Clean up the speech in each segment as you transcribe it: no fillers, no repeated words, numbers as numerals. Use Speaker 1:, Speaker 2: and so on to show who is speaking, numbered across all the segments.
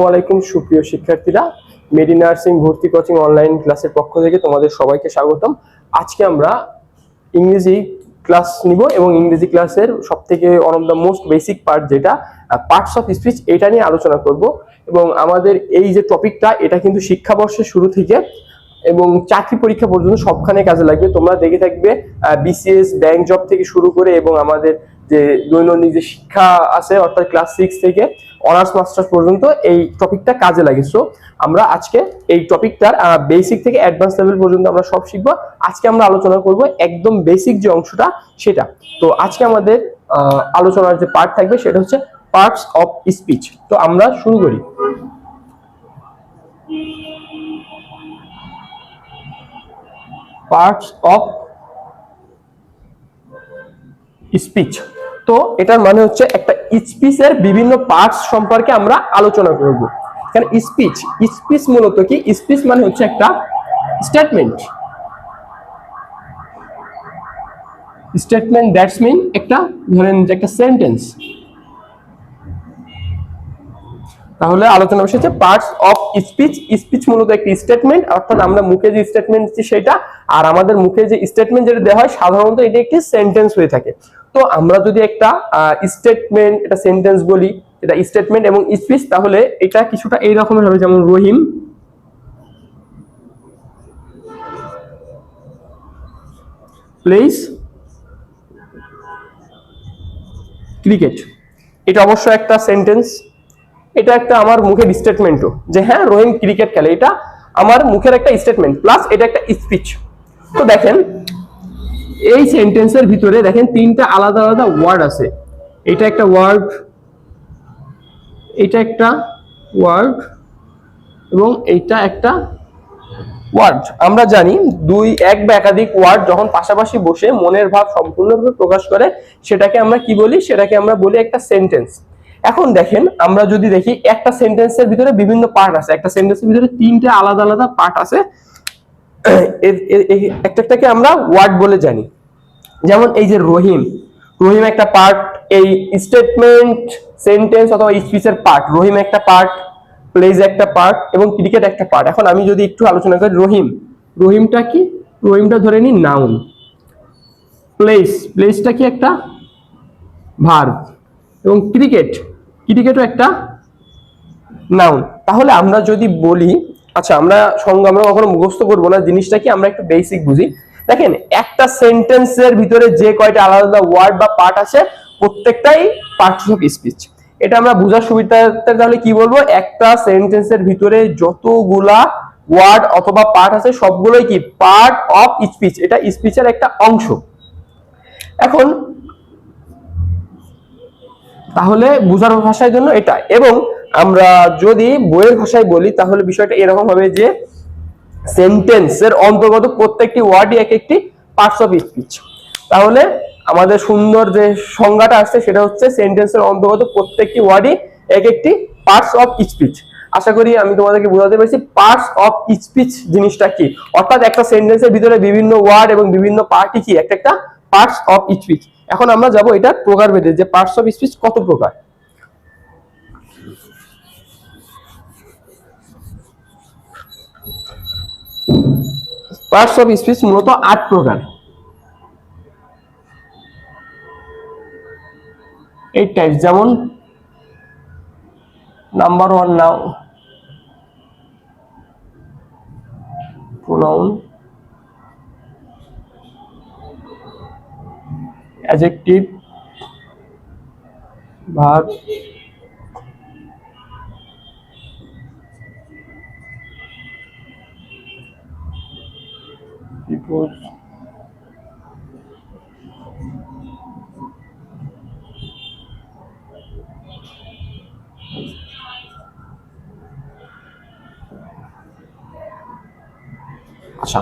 Speaker 1: ওয়ালাইকুম সুপ্রিয় শিক্ষার্থীরা, মেডি নার্সিং ভর্তি কোচিং অনলাইন ক্লাসের পক্ষ থেকে তোমাদের সবাইকে স্বাগতম। আজকে আমরা ইংরেজি ক্লাস নিব এবং ইংরেজি ক্লাসের সবথেকে one of the most basic part যেটা পার্টস অফ স্পিচ, এটা নিয়ে আলোচনা করব। এবং আমাদের এই যে টপিকটা, এটা কিন্তু শিক্ষাবর্ষের শুরু থেকে এবং চাকরি পরীক্ষা পর্যন্ত সবখানে কাজে লাগবে। তোমরা দেখে থাকবে বিসিএস, ব্যাংক জব থেকে শুরু করে এবং আমাদের যে দৈনন্দিন যে শিক্ষা আছে অর্থাৎ ক্লাস 6 থেকে অনার্স মাস্টার্স পর্যন্ত এই টপিকটা কাজে লাগে। সো আমরা আজকে এই টপিকটার বেসিক থেকে অ্যাডভান্স লেভেল পর্যন্ত আমরা সব শিখবো। আজকে আমরা আলোচনা করব একদম বেসিক যে অংশটা সেটা। তো আজকে আমাদের আলোচনার যে পার্ট থাকবে সেটা হচ্ছে পার্টস অফ স্পিচ। তো আমরা শুরু করি। পার্টস অফ স্পিচ, তো এটার মানে হচ্ছে একটা স্পিচের বিভিন্ন পার্টস সম্পর্কে আমরা আলোচনা করব। এখানে স্পিচ, স্পিচ মূলত কি? স্পিচ মানে হচ্ছে একটা স্টেটমেন্ট। স্টেটমেন্ট দ্যাটস মিন একটা, ধরেন যে একটা সেন্টেন্স। তাহলে আলোচনা বিষয় হচ্ছে পার্টস অফ স্পিচ। স্পিচ মূলত একটি স্টেটমেন্ট, অর্থাৎ আমরা মুখে যে স্টেটমেন্ট দিচ্ছি সেটা, আর আমাদের মুখে যে স্টেটমেন্ট যেটা দেওয়া হয় সাধারণত এটা একটি সেন্টেন্স হয়ে থাকে। তো আমরা যদি একটা স্টেটমেন্ট, এটা সেন্টেন্স বলি, এটা স্টেটমেন্ট এবং স্পিচ, তাহলে এটা কিছুটা এই রকমের হবে। যেমন রহিম প্লেস ক্রিকেট। এটা অবশ্য একটা সেন্টেন্স, এটা একটা আমার মুখের স্টেটমেন্টও যে হ্যাঁ রহিম ক্রিকেট খেলে, এটা আমার মুখের একটা স্টেটমেন্ট প্লাস এটা একটা স্পিচ। তো দেখেন এই সেন্টেন্সের ভিতরে দেখেন তিনটা আলাদা আলাদা ওয়ার্ড আছে। এটা একটা ওয়ার্ড, এটা একটা ওয়ার্ড এবং এইটা একটা ওয়ার্ড। আমরা জানি এক বা একাধিক ওয়ার্ড যখন পাশাপাশি বসে মনের ভাব সম্পূর্ণরূপে প্রকাশ করে সেটাকে আমরা কি বলি? সেটাকে আমরা বলি একটা সেন্টেন্স। এখন দেখেন আমরা যদি দেখি একটা সেন্টেন্সের ভিতরে বিভিন্ন পার্ট আছে, একটা সেন্টেন্সের ভিতরে তিনটা আলাদা আলাদা পার্ট আছে, একটাকে আমরা ওয়ার্ড বলে জানি। যেমন এই যে রহিম, রহিম একটা পার্ট, এই স্টেটমেন্ট, সেন্টেন্স অথবা স্পিচের পার্ট। রহিম একটা পার্ট, প্লেজ একটা পার্ট এবং ক্রিকেট একটা পার্ট। এখন আমি যদি একটু আলোচনা করি রহিম, রহিমটা কি? রহিমটা ধরে নি নাউন। প্লেস, প্লেসটা কি? একটা ভার্ব। এবং ক্রিকেট, ক্রিকেটও একটা নাউন। তাহলে আমরা যদি বলি, আচ্ছা আমরা সংজ্ঞা আমরা কখনো মুখস্থ করবো না, জিনিসটা কি আমরা একটু বেসিক বুঝি। দেখেন একটা সেন্টেন্সের ভিতরে যে কয়টা আলাদা আলাদা ওয়ার্ড বা পার্ট আছে প্রত্যেকটাই পার্টস অফ স্পিচ। এটা আমরা বোঝার সুবিধার্থে তাহলে কি বলবো? একটা সেন্টেন্সের ভিতরে যতগুলা ওয়ার্ড অথবা পার্ট আছে সবগুলোই কি পার্ট অফ স্পিচ, এটা স্পিচের একটা অংশ। এখন তাহলে বোঝার ভাষার জন্য এটা। এবং আমরা যদি বইয়ের ভাষায় বলি তাহলে বিষয়টা এরকম হবে যে সেন্টেন্সের অন্তর্গত প্রত্যেকটি ওয়ার্ডই এক একটি পার্টস অফ স্পিচ। তাহলে আমাদের সুন্দর যে সংজ্ঞাটা আসছে সেটা হচ্ছে সেন্টেন্সের অন্তর্গত প্রত্যেকটি ওয়ার্ডই এক একটি পার্টস অফ স্পিচ। আশা করি আমি তোমাদেরকে বোঝাতে পেরেছি পার্টস অফ স্পিচ জিনিসটা কি। অর্থাৎ একটা সেন্টেন্সের ভিতরে বিভিন্ন ওয়ার্ড এবং বিভিন্ন পার্টই কি একটা পার্টস অফ স্পিচ। এখন আমরা যাব এটা প্রকারভেদে যে পার্টস অফ স্পিচ কত প্রকার। পার্টস অফ স্পিচ মূলত 8 প্রকার। 8 টাইপস। যেমন number 1 noun, pronoun, adjective, verb, preposition, আচ্ছা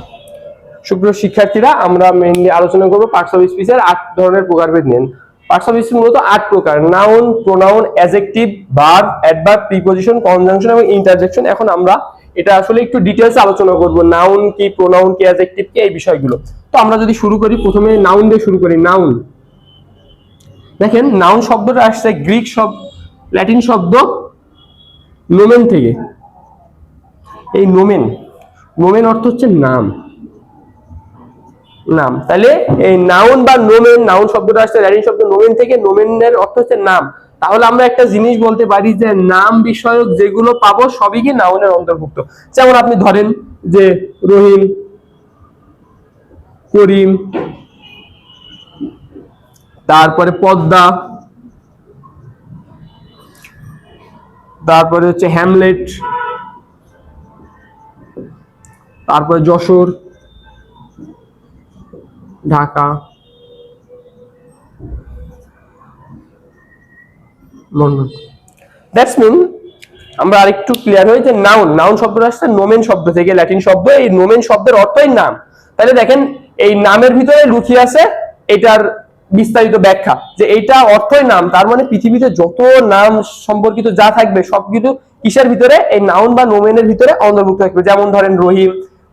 Speaker 1: সুপ্রিয় শিক্ষার্থীরা, আমরা মেইনলি আলোচনা করব পার্টস অফ স্পিচের 8 ধরনের প্রকারভেদ নিয়ে। পার্টস অফ স্পিচ মূলত 8 প্রকার: noun, pronoun, adjective, verb, adverb, preposition, conjunction এবং ইন্টারজেকশন। এখন আমরা এটা আসলে একটু ডিটেইলসে আলোচনা করব, নাউন কি, প্রোনাউন কি, অ্যাডজেক্টিভ কি, এই বিষয়গুলো। তো আমরা যদি শুরু করি, প্রথমে নাউন দিয়ে শুরু করি। নাউন, দেখেন নাউন শব্দটা আসছে গ্রিক শব্দ, ল্যাটিন শব্দ নোমেন থেকে। এই নোমেন, নোমেন অর্থ হচ্ছে নাম, নাম। তাহলে এই নাউন বা নোমেন, নাউন শব্দটা আসছে ল্যাটিন শব্দ নোমেন থেকে, নোমেনের অর্থ হচ্ছে নাম। তাহলে আমরা একটা জিনিস বলতে পারি যে নাম বিষয়ক যেগুলো পাবো সবই কি নাউনের অন্তর্ভুক্ত। যেমন আপনি ধরেন যে রহিম, করিম, তারপরে পদ্মা, তারপরে হচ্ছে হ্যামলেট, তারপরে Jessore, Dhaka, London. That's mean আমরা আরেকটু ক্লিয়ার হই যে নাউন, নাউন শব্দটা আসছে নোমেন শব্দ থেকে, ল্যাটিন শব্দ। এই নোমেন শব্দের অর্থই নাম। তাহলে দেখেন এই নামের ভিতরে লুকিয়ে আছে এটার বিস্তারিত ব্যাখ্যা, যে এইটা অর্থই নাম। তার মানে পৃথিবীতে যত নাম সম্পর্কিত যা থাকবে সবকিছু কিসের ভিতরে, এই নাউন বা নোমেনের ভিতরে অন্তর্ভুক্ত থাকবে। যেমন ধরেন রহিম,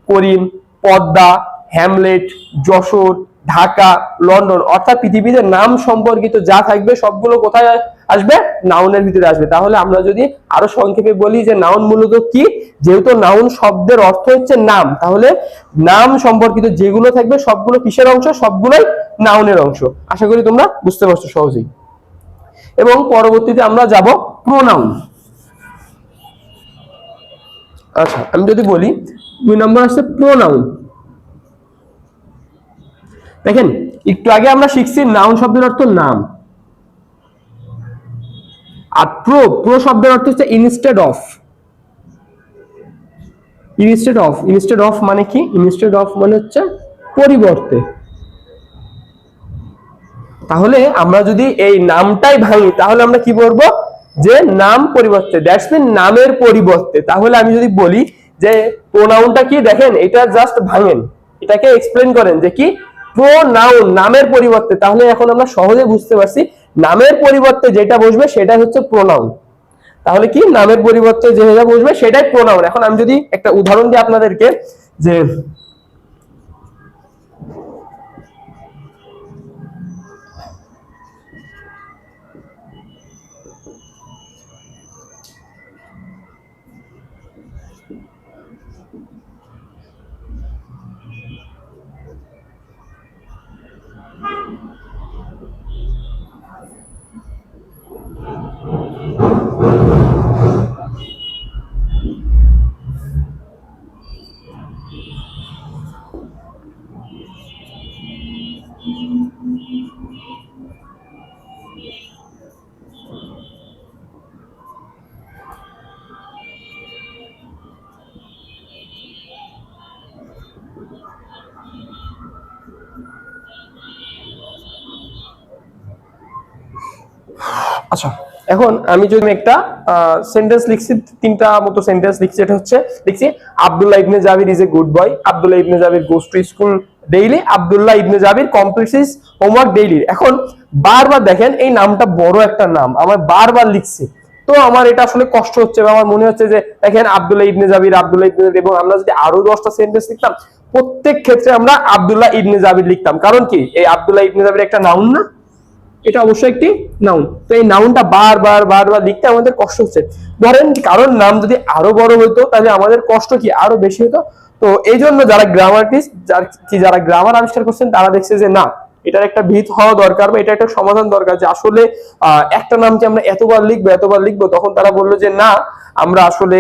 Speaker 1: করিম, পদ্মা, হ্যামলেট, যশোর, ঢাকা, লন্ডন, অর্থাৎ পৃথিবীতে নাম সম্পর্কিত যা থাকবে সবগুলো কোথায় আসবে, নাউনের ভিতরে আসবে। তাহলে আমরা যদি আরো সংক্ষেপে বলি যে নাউন মূলত কি, যেহেতু নাউন শব্দের অর্থ হচ্ছে নাম, তাহলে নাম সম্পর্কিত যেগুলো থাকবে সবগুলো কিসের অংশ, সবগুলোই নাউনের অংশ। আশা করি তোমরা বুঝতে পারছো সহজেই। এবং পরবর্তীতে আমরা যাব প্রোনাউন। আচ্ছা, আমি যদি বলি 2 নম্বর আছে প্রোনাউন। দেখেন একটু আগে আমরা শিখছি নাউন শব্দের অর্থ নাম, আর প্রো, প্রো শব্দের অর্থ হচ্ছে instead of. Instead of, instead of মানে কি, ইনস্টেড অফ মানে হচ্ছে পরিবর্তে। তাহলে আমরা যদি এই নামটাই ভাঙি তাহলে আমরা কি বলবো, যে নাম পরিবর্তে, দ্যাটস মিন নামের পরিবর্তে। তাহলে আমি যদি বলি যে প্রোনাউনটা কি, দেখেন এটা জাস্ট ভাঙেন, এটাকে এক্সপ্লেন করেন যে কি প্রোনাউন, নামের পরিবর্তে। তাহলে এখন আমরা সহজে বুঝতে পারছি নামের পরিবর্তে যেটা বসবে সেটা হচ্ছে প্রোনাউন। তাহলে কি নামের পরিবর্তে যেটা বসবে সেটাই প্রোনাউন। এখন আমি যদি একটা উদাহরণ দিই আপনাদেরকে, যে আচ্ছা, এখন আমি যদি একটা সেন্টেন্স লিখছি, 3টা মতো সেন্টেন্স লিখছি। এটা হচ্ছে লিখছি Abdullah ibn Jabir is a good boy, Abdullah ibn Jabir goes to school daily, Abdullah ibn Jabir completes his homework daily. এখন বারবার দেখেন এই নামটা বড় একটা নাম, আমার বারবার লিখছি, তো আমার এটা আসলে কষ্ট হচ্ছে। আমার মনে হচ্ছে যে দেখেন আব্দুল্লাহ ইবনে জাবির, আব্দুল্লাহ ইবনে জাবির, এবং আমরা যদি আরো 10টা সেন্টেন্স লিখতাম প্রত্যেক ক্ষেত্রে আমরা আব্দুল্লাহ ইবনে জাবির লিখতাম। কারণ কি, এই আব্দুল্লাহ ইবনে জাবির একটা নাউন না, এটা অবশ্যই একটি নাউন। তো এই নাউনটা বারবার বারবার লিখতে আমাদের কষ্ট হচ্ছে। ধরেন কারণ নাম যদি আরো বড় হতো তাহলে আমাদের কষ্ট কি আরো বেশি হতো। তো এই জন্য যারা গ্রামারটিস্ট, যারা গ্রামার আবিষ্কার করছেন তারা দেখছে যে না, এটার একটা ভিত হওয়া দরকার বা এটা একটা সমাধান দরকার, যে আসলে একটা নামকে আমরা এতবার লিখবো। তখন তারা বললো যে না, আমরা আসলে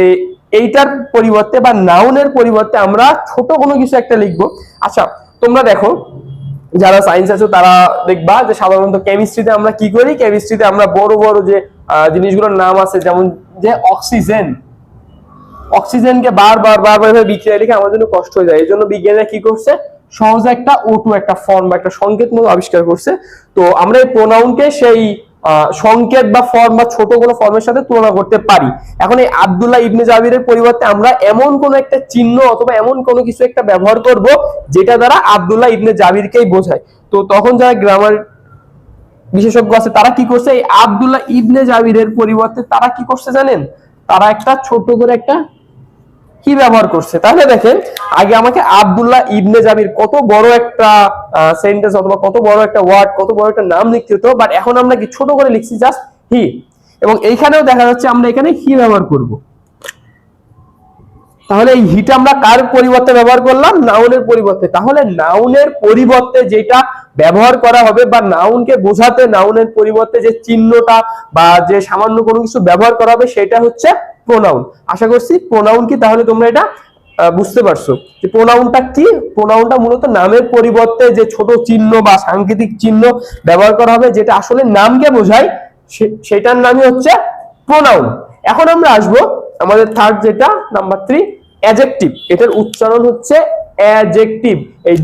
Speaker 1: এইটার পরিবর্তে বা নাউনের পরিবর্তে আমরা ছোট কোনো কিছু একটা লিখবো। আচ্ছা, তোমরা দেখো যারা সায়েন্স আছে তারা দেখবা যে সাধারণত কেমিস্ট্রিতে আমরা কি করি, কেমিস্ট্রিতে আমরা বড় বড় যে জিনিসগুলোর নাম আছে, যেমন যে অক্সিজেন, অক্সিজেনকে বারবার বারবার বিক্রিয়া লিখে আমার জন্য কষ্ট হয়ে যায়। এই জন্য বিজ্ঞানীরা কি করছে, সহজে একটা O2 একটা ফর্ম বা একটা সংকেত মতো আবিষ্কার করছে। তো আমরা এই প্রোনাউনকে সেই সংকেত বা ফর্ম বা ছোট কোনো ফর্মের সাথে তুলনা করতে পারি। এখন এই আব্দুল্লাহ ইবনে জাবিরের পরিবর্তে আমরা এমন কোনো একটা চিহ্ন অথবা এমন কোনো কিছু একটা ব্যবহার করব যেটা দ্বারা আব্দুল্লাহ ইবনে জাবিরকেই বোঝায়। তো তখন যারা গ্রামার বিশেষজ্ঞ আছে তারা কি করছে, এই আব্দুল্লাহ ইবনে জাবিরের পরিবর্তে তারা কি করছে জানেন, তারা একটা ছোট করে একটা কি ব্যবহার করছে। তাহলে দেখেন আগে আমাকে আব্দুল্লাহ ইবনে জাবির কত বড় একটা সেন্টেন্স অথবা কত বড় একটা ওয়ার্ড, কত বড় একটা নাম লিখতে হতো, বাট এখন আমরা কি ছোট করে লিখছি জাস্ট হি। এবং এইখানেও দেখা যাচ্ছে আমরা এখানে হি ব্যবহার করব। তাহলে এই হিটা আমরা কার পরিবর্তে ব্যবহার করলাম? নাউনের পরিবর্তে। তাহলে নাউনের পরিবর্তে যেটা ব্যবহার করা হবে বা নাউনকে বোঝাতে নাউনের পরিবর্তে যে চিহ্নটা বা যে সামান্য কোনো কিছু ব্যবহার করা হবে সেটা হচ্ছে প্রোনাউন। আশা করছি প্রোনাউন কি তাহলে তোমরা এটা বুঝতে পারছো যে প্রোনাউনটা কি। প্রোনাউনটা মূলত নামের পরিবর্তে যে ছোট চিহ্ন বা সাংকেতিক চিহ্ন ব্যবহার করা হবে যেটা আসলে নামকে বোঝায় সেটার নামই হচ্ছে প্রোনাউন। এখন আমরা আসবো আমাদের থার্ড যেটা নাম্বার 3 অ্যাডজেক্টিভ। এটার উচ্চারণ হচ্ছে অ্যাডজেক্টিভ। এই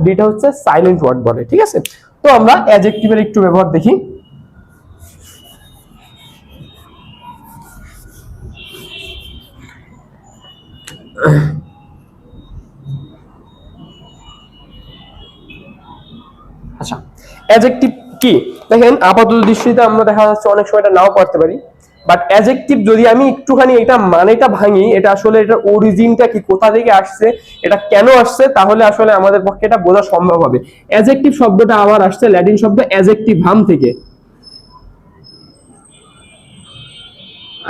Speaker 1: ডিটা হচ্ছে সাইলেন্ট ওয়ার্ড বলে, ঠিক আছে। তো আমরা অ্যাডজেক্টিভের একটু ব্যবহার দেখি। আচ্ছা, অ্যাডজেক্টিভ কি দেখেন, আপাতত দৃষ্টিতে আমরা দেখা যাচ্ছে অনেক সময় এটা নাও পড়তে পারি, বাট অ্যাডজেক্টিভ যদি আমি একটুখানি এটা মানেটা ভাঙি, এটা আসলে এটা অরিজিনটা কি, কোথা থেকে আসছে, এটা কেন আসছে, তাহলে আসলে আমাদের পক্ষে এটা বোঝা সম্ভব হবে। অ্যাডজেক্টিভ শব্দটা আবার আসছে ল্যাটিন শব্দ অ্যাডজেক্টিভাম থেকে।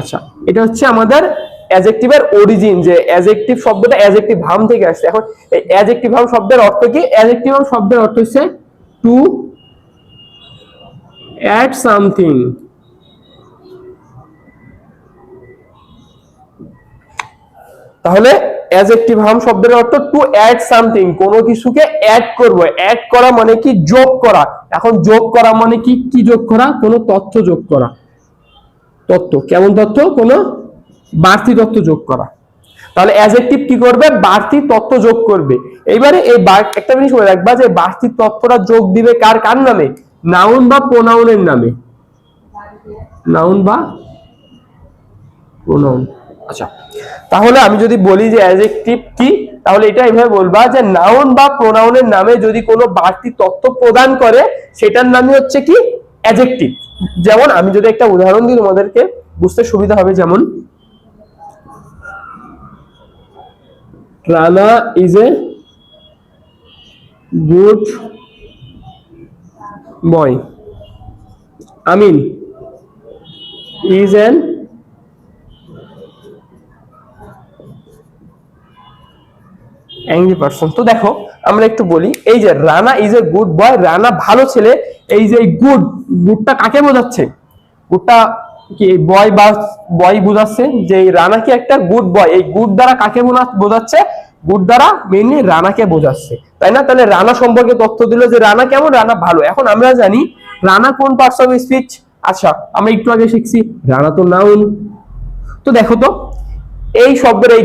Speaker 1: আচ্ছা, এটা হচ্ছে আমাদের অ্যাডজেক্টিভের অরিজিন, যে অ্যাডজেক্টিভ শব্দটা অ্যাডজেক্টিভাম থেকে আসছে। এখন এই অ্যাডজেক্টিভাম শব্দের অর্থ কি? অ্যাডজেক্টিভাম শব্দের অর্থ হচ্ছে টু অ্যাড সামথিং। তাহলে অ্যাডজেক্টিভাম শব্দের অর্থ টু অ্যাড সামথিং, কোনো কিছুকে অ্যাড করব। অ্যাড করা মানে কি? যোগ করা। এখন যোগ করা মানে কি? কি যোগ করা? কোনো তথ্য যোগ করা। তথ্য, কেমন তথ্য? কোনো বাড়তি তথ্য যোগ করা। তাহলে অ্যাডজেক্টিভ কি করবে? বাড়তি তথ্য যোগ করবে। এইবারে এই একটা জিনিস মনে রাখবা যে বাড়তি তথ্যটা যোগ দিবে কার কার নামে? নাউন বা প্রোনাউনের নামে। নাউন বা প্রোনাউন। আচ্ছা, তাহলে আমি যদি বলি যে অ্যাডজেক্টিভ কি, তাহলে এটা এইভাবে বলবা যে নাউন বা প্রোনাউনের নামে যদি কোনো বাড়তি তথ্য প্রদান করে সেটার নামই হচ্ছে কি? অ্যাডজেক্টিভ। যেমন আমি যদি একটা উদাহরণ দিই তোমাদেরকে বুঝতে সুবিধা হবে, যেমন Rana is a good boy, Amin is an angry person. তো দেখো আমরা একটু বলি, এই যে রানা ইজ এ গুড বয়, রানা ভালো ছেলে, এই যে গুডটা কাকে বোঝাচ্ছে? গুডটা কি বয় বা বয় বোঝাচ্ছে যে রানা কি একটা গুড বয়। এই গুড দ্বারা কাকে বোঝাচ্ছে? গুড দ্বারা মেইনলি রানাকে বোঝাচ্ছে, তাই না? তাহলে রানা সম্পর্কে তথ্য দিল যে রানা কেমন? রানা ভালো। এখন আমরা জানি রানা কোন পার্টস অফ স্পিচ? আচ্ছা, আমরা একটু আগে শিখছি রানা তো নাউন। তো দেখো তো এই শব্দের এই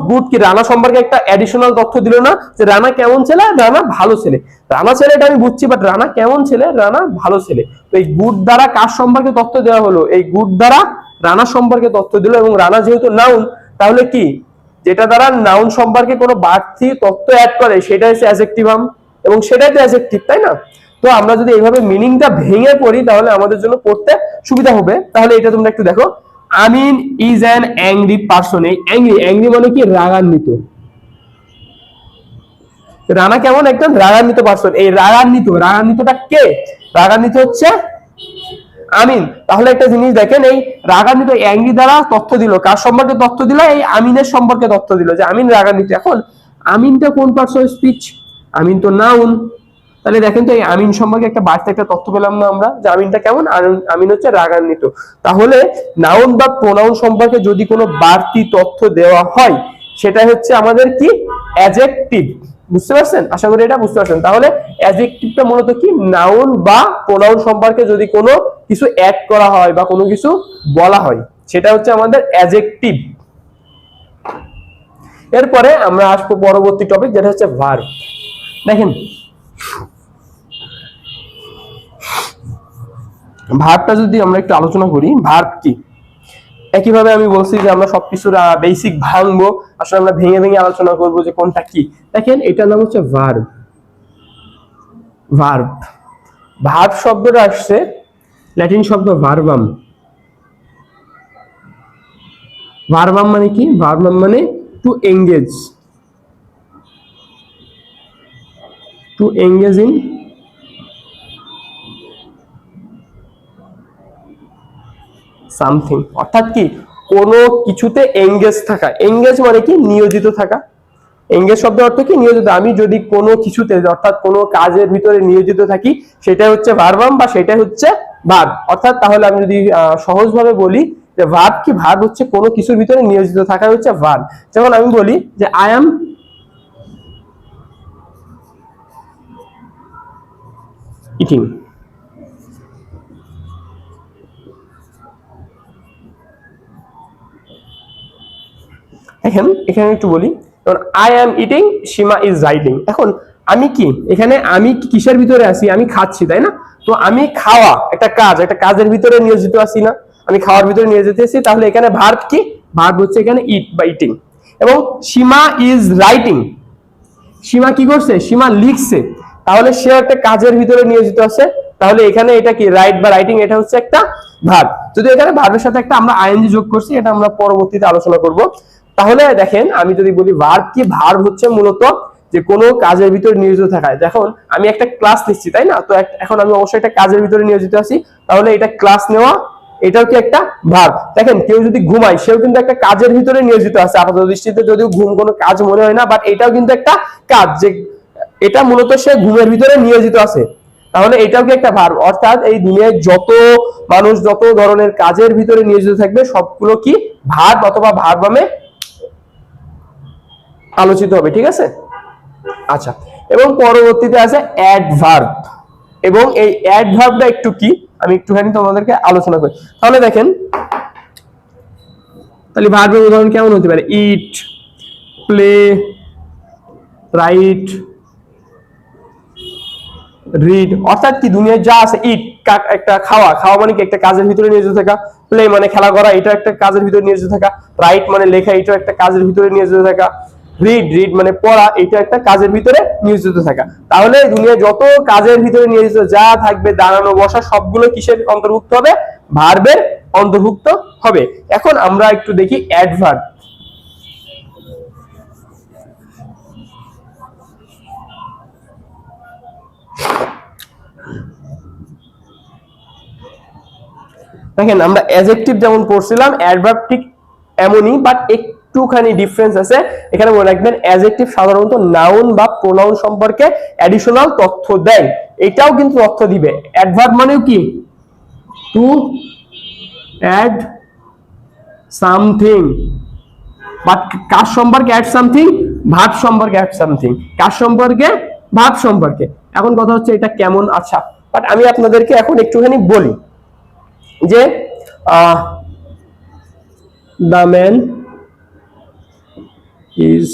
Speaker 1: গুড কি রানা সম্পর্কে একটা অ্যাডিশনাল তথ্য দিল না যে রানা কেমন ছেলে? রানা ভালো ছেলে। রানা ছেলেটা আমি বুঝছি, বাট রানা কেমন ছেলে? রানা ভালো ছেলে। তো এই গুড দ্বারা কার সম্পর্কে তথ্য দেওয়া হলো? এই গুড দ্বারা রানা সম্পর্কে তথ্য দিল, এবং রানা যেহেতু নাউন তাহলে কি, যেটা দ্বারা নাউন সম্পর্কে কোনো বাড়তি তথ্য অ্যাড করে সেটা হচ্ছে অ্যাডজেক্টিভাম, এবং সেটাই তো অ্যাডজেক্টিভ, তাই না? তো আমরা যদি এইভাবে মিনিংটা ভেঙে পড়ি তাহলে আমাদের জন্য পড়তে সুবিধা হবে। তাহলে এটা তোমরা একটু দেখো, আমিন ইজ অ্যান অ্যাংরি পারসন। এই অ্যাংরি মানে কি? রাগান্বিত। রানা কেমন? একদম রাগান্বিত পারসন। এই রাগান্বিতটা কে? রাগান্বিত হচ্ছে আমিন। তাহলে একটা জিনিস দেখেন, এই রাগান্বিত অ্যাংরি দ্বারা তথ্য দিল, কার সম্পর্কে তথ্য দিল? এই আমিনের সম্পর্কে তথ্য দিল যে আমিন রাগান্বিত। এখন আমিনটা কোন পার্টস অফ স্পিচ? আমিন তো নাউন। তাহলে দেখেন তো এই আমিন সম্পর্কে একটা বাড়তি একটা তথ্য পেলাম না আমরা, যে আমিনটা কেমন? আমিন হচ্ছে রাগান্বিত। তাহলে নাউন বা প্রোনাউন সম্পর্কে যদি কোনো বাড়তি তথ্য দেওয়া হয় সেটা হচ্ছে আমাদের কি? অ্যাডজেক্টিভ। বুঝতে পারছেন? আশা করি এটা বুঝতে পারছেন। তাহলে অ্যাডজেক্টিভটা মূলত কি? নাউন বা প্রোনাউন সম্পর্কে যদি কোনো কিছু অ্যাড করা হয় বা কোনো কিছু বলা হয় সেটা হচ্ছে আমাদের অ্যাডজেক্টিভ। এরপরে আমরা আসবো পরবর্তী টপিক, যেটা হচ্ছে ভার্ব। দেখেন ভার্বটা যদি আমরা একটু আলোচনা করি, ভার্ব কি, একইভাবে আমি বলছি যে আমরা সবকিছুর বেসিক ভাঙবো, আসলে আমরা ভেঙে ভেঙে আলোচনা করবো যে কোনটা কি। দেখেন এটার নাম হচ্ছে ভার্ব। ভার্ব ভার্ব শব্দটা আসছে ল্যাটিন শব্দ ভার্বাম। ভার্বাম মানে কি? ভার্বাম মানে to engage, to engage in something, অর্থাৎ কি কোনো কিছুতে এঙ্গেজ থাকা। এঙ্গেজ মানে কি নিয়োজিত থাকা। এঙ্গেজ শব্দের অর্থ কি নিয়োজিত। আমি যদি কোনো কিছুতে অর্থাৎ কোনো কাজের ভিতরে নিয়োজিত থাকি সেটা হচ্ছে ভার্বাম বা সেটা হচ্ছে ভার্ব। অর্থাৎ তাহলে আমি যদি সহজভাবে বলি যে ভার্ব কি, ভার্ব হচ্ছে কোনো কিছুর ভিতরে নিয়োজিত থাকা হচ্ছে ভার্ব। যেমন আমি বলি যে আই অ্যাম ইটিং। এখানে একটু বলি, I am eating, Seema is riding. এখন আমি কি, এখানে আমি কিসের ভিতরে আছি, আমি খাচ্ছি তাই না। তো আমি খাওয়া একটা কাজ, একটা কাজের ভিতরে নিয়োজিত আছি না, আমি খাওয়ার ভিতরে নিয়োজিত আছি। তাহলে এখানে ভার্ব কি, ভার্ব হচ্ছে এখানে ইট বা ইটিং। এবং সীমা ইজ রাইটিং, সীমা কি করছে, সীমা লিখছে, তাহলে সে একটা কাজের ভিতরে নিয়োজিত আছে। তাহলে এখানে এটা কি রাইট বা রাইটিং, এটা হচ্ছে একটা ভার্ব। যদি এখানে ভার্বের সাথে একটা আমরা আইএনজি যোগ করছি, এটা আমরা পরবর্তীতে আলোচনা করব। তাহলে দেখেন আমি যদি বলি ভার্ব কি, ভার্ব হচ্ছে মূলত যে কোনো কাজের ভিতরে নিয়োজিত থাকা। দেখুন আমি একটা ক্লাস নিচ্ছি তাই না, তো এখন আমি অবশ্যই একটা কাজের ভিতরে নিয়োজিত আছি, তাহলে এটা ক্লাস নেওয়া, এটাও কি একটা ভার্ব। দেখেন কেউ যদি ঘুমায় সেও কিন্তু একটা কাজের ভিতরে নিয়োজিত আছে, আপাতত দৃষ্টিতে যদিও ঘুম কোনো কাজ মনে হয় না, বাট এটাও কিন্তু একটা কাজ, যে এটা মূলত সে ঘুমের ভিতরে নিয়োজিত আছে। তাহলে এটাও কি একটা ভার্ব। অর্থাৎ এই দুনিয়ায় যত মানুষ যত ধরনের কাজের ভিতরে নিয়োজিত থাকবে সবগুলো কি ভার্ব অথবা ভার্বামে আলোচিত হবে, ঠিক আছে। আচ্ছা, এবং পরবর্তীতে আছে অ্যাডভার্ব। এবং এই অ্যাডভার্বটা একটু কি আমি একটুখানি তোমাদেরকে আলোচনা করি। তাহলে দেখেন, তাহলে ভার্বের উদাহরণ কেমন হতে পারে, ইট, প্লে, রাইট, রিড। অর্থাৎ কি দুনিয়ায় যা আছে, ইট একটা খাওয়া, খাওয়া মানে কি একটা কাজের ভিতরে নিয়োজিত থাকা, প্লে মানে খেলা করা, এটা একটা কাজের ভিতরে নিয়োজিত থাকা, রাইট মানে লেখা, এটা একটা কাজের ভিতরে নিয়োজিত থাকা, রিড মানে পড়া, এটা একটা কাজের ভিতরে নিয়োজিত থাকা। তাহলে দুনিয়ায় যত কাজের ভিতরে নিয়োজিত যা থাকবে, দাঁড়ানো বসা, সবগুলো কিসের অন্তর্ভুক্ত হবে, ভার্বের অন্তর্ভুক্ত হবে। এখন আমরা একটু দেখি অ্যাডভার্ব। দেখেন আমরা অ্যাডজেক্টিভ যেমন পড়ছিলাম, অ্যাডভার্ব ঠিক এমনই, বাট একটুখানি ডিফারেন্স আছে। এখানে মনে রাখবেন অ্যাডজেক্টিভ সাধারণত নাউন বা প্রোনাউন সম্পর্কে অ্যাডিশনাল তথ্য দেয়, এটাও কিন্তু তথ্য দিবে। অ্যাডভার্ব মানেও কি টু অ্যাড সামথিং, বাট কার সম্পর্কে অ্যাড সামথিং, ভার্ব সম্পর্কে অ্যাড সামথিং, কার সম্পর্কে, ভার্ব সম্পর্কে। এখন কথা হচ্ছে এটা কেমন, আচ্ছা বাট আমি আপনাদেরকে এখন একটুখানি বলি যে the man is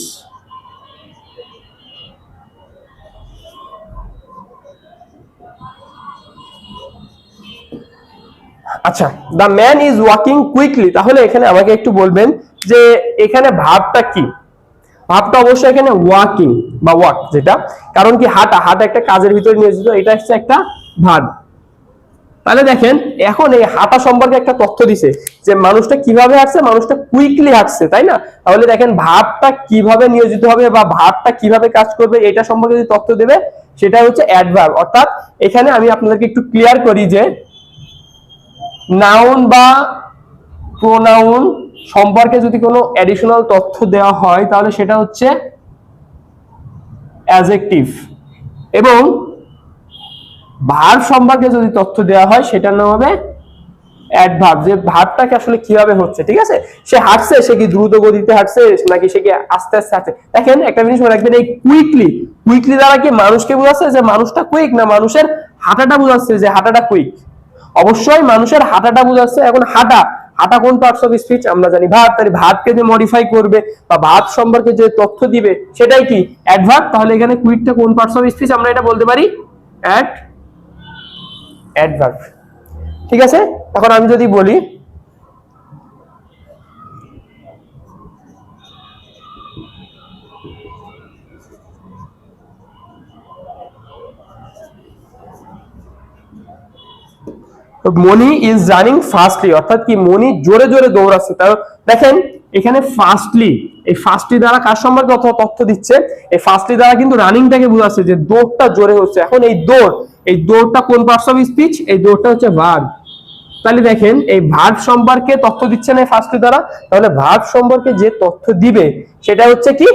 Speaker 1: আচ্ছা the man is walking quickly। তাহলে এখানে আমাকে একটু বলবেন যে এখানে ভার্বটা কি। ভার্বটা অবশ্যই এখানে ওয়াকিং বা ওয়াক, যেটা কারণ কি হাঁটা, হাঁটা একটা কাজের ভিতরে নিয়োজিত, এটা হচ্ছে একটা ভার্ব। তাহলে দেখেন এখন এই হাঁটা সম্পর্কে একটা তথ্য দিছে যে মানুষটা কিভাবে হাঁটছে, মানুষটা কুইকলি হাঁটছে তাই না। তাহলে দেখেন ভার্বটা কিভাবে নিয়োজিত হবে বা ভার্বটা কিভাবে কাজ করবে এটা সম্পর্কে যে তথ্য দেবে সেটা হচ্ছে অ্যাডভার্ব। অর্থাৎ এখানে আমি আপনাদেরকে একটু ক্লিয়ার করি যে নাউন বা প্রোনাউন সম্পর্কে যদি কোনো অ্যাডিশনাল তথ্য দেওয়া হয় তাহলে সেটা হচ্ছে অ্যাডজেক্টিভ, এবং ভার্ব সম্পর্কে যদি তথ্য দেওয়া হয় সেটার নাম হবে অ্যাডভার্ব, যে ভার্বটাকে আসলে কিভাবে হচ্ছে, ঠিক আছে। সে হাঁটছে, সে কি দ্রুত গতিতে হাঁটছে নাকি সে কি আস্তে আস্তে হাঁটছে। দেখেন একটা জিনিস মনে রাখবেন, এই কুইকলি, কুইকলি দ্বারা কি মানুষকে বোঝাচ্ছে যে মানুষটা কুইক, না মানুষের হাঁটাটা বোঝাচ্ছে যে হাঁটাটা কুইক। অবশ্যই মানুষের হাঁটাটা বোঝাচ্ছে। এখন হাঁটা, হাঁটা কোন পার্টস অফ স্পিচ আমরা জানি ভার্ব, তাহলে ভার্বকে যে মডিফাই করবে বা ভার্ব সম্পর্কে যে তথ্য দিবে সেটাই কি অ্যাডভার্ব। তাহলে এখানে কুইকটা কোন পার্টস অফ স্পিচ আমরা এটা বলতে পারি অ্যাডভার্ব, ঠিক আছে। এখন আমি যদি বলি মনি ইজ রানিং ফাস্টলি, অর্থাৎ কি মনি জোরে জোরে দৌড়াচ্ছে। তাহলে দেখেন এখানে ফাস্টলি, এই ফাস্টলি দ্বারা কার সম্পর্কে তথ্য দিচ্ছে, এই ফাস্টলি দ্বারা কিন্তু রানিংটাকে বোঝাচ্ছে যে দৌড়টা জোরে হচ্ছে। এখন এই দৌড়টা কোন পার্টস অফ স্পিচ, এই দৌড়টা হচ্ছে ভার্ব। তাহলে দেখেন এই ভার্ব সম্পর্কে তথ্য দিচ্ছে না ফার্স্টে দ্বারা, তাহলে ভার্ব সম্পর্কে যে তথ্য দিবে সেটা হচ্ছে কি